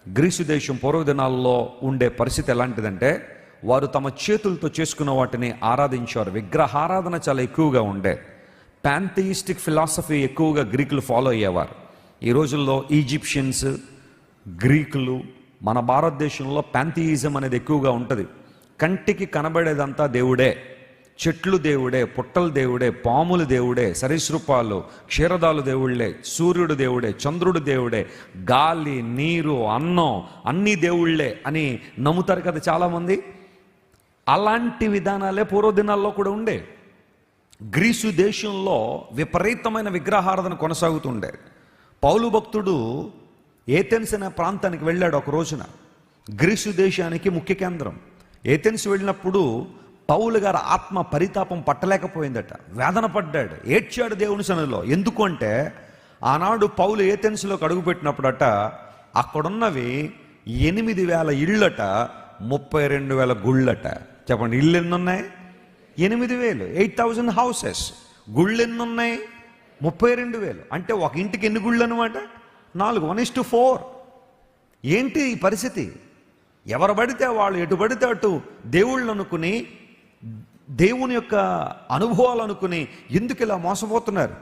Greece దేశం పూర్వ దినాల్లో ఉండే పరిస్థితి ఎలాంటిదంటే, వారు తమ చేతులతో చేసుకున్న వాటిని ఆరాధించారు. విగ్రహారాధన చాలా ఎక్కువగా ఉండే. ప్యాంథియిస్టిక్ ఫిలాసఫీ ఎక్కువగా గ్రీకులు ఫాలో అయ్యేవారు. ఈ రోజుల్లో ఈజిప్షియన్స్, గ్రీకులు, మన భారతదేశంలో ప్యాంథియిజం అనేది ఎక్కువగా ఉంటుంది. కంటికి కనబడేదంతా దేవుడే, చెట్లు దేవుడే, పుట్టలు దేవుడే, పాములు దేవుడే, సరీసృపాలు, క్షీరదాలు దేవుళ్ళే, సూర్యుడు దేవుడే, చంద్రుడు దేవుడే, గాలి, నీరు, అన్నం అన్నీ దేవుళ్ళే అని నమ్ముతారు కదా చాలామంది. అలాంటి విధానాలే పూర్వదినాల్లో కూడా ఉండే. గ్రీసు దేశంలో విపరీతమైన విగ్రహారాధన కొనసాగుతుండే. పౌలు భక్తుడు ఏథెన్స్ అనే ప్రాంతానికి వెళ్ళాడు ఒక రోజున. గ్రీసు దేశానికి ముఖ్య కేంద్రం. ఏథెన్స్ వెళ్ళినప్పుడు పౌలు గారు ఆత్మ పరితాపం పట్టలేకపోయిందట. వేదన పడ్డాడు, ఏడ్చాడు దేవుని సన్నిధిలో. ఎందుకు అంటే, ఆనాడు పౌలు ఏథెన్స్లోకి అడుగుపెట్టినప్పుడట అక్కడున్నవి 8,000 ఇళ్ళట, 32,000 గుళ్ళట. చెప్పండి, ఇళ్ళు ఎన్ని ఉన్నాయి? 8,000, 8,000 హౌసెస్. గుళ్ళు ఎన్ని ఉన్నాయి? 32,000. అంటే ఒక ఇంటికి ఎన్ని గుళ్ళు అనమాట? 4, 1:4. ఏంటి ఈ పరిస్థితి? ఎవరు పడితే వాళ్ళు ఎటు పడితే అటు దేవుళ్ళు అనుకుని, దేవుని యొక్క అనుభవాలు అనుకుని ఎందుకు ఇలా మోసపోతున్నారు?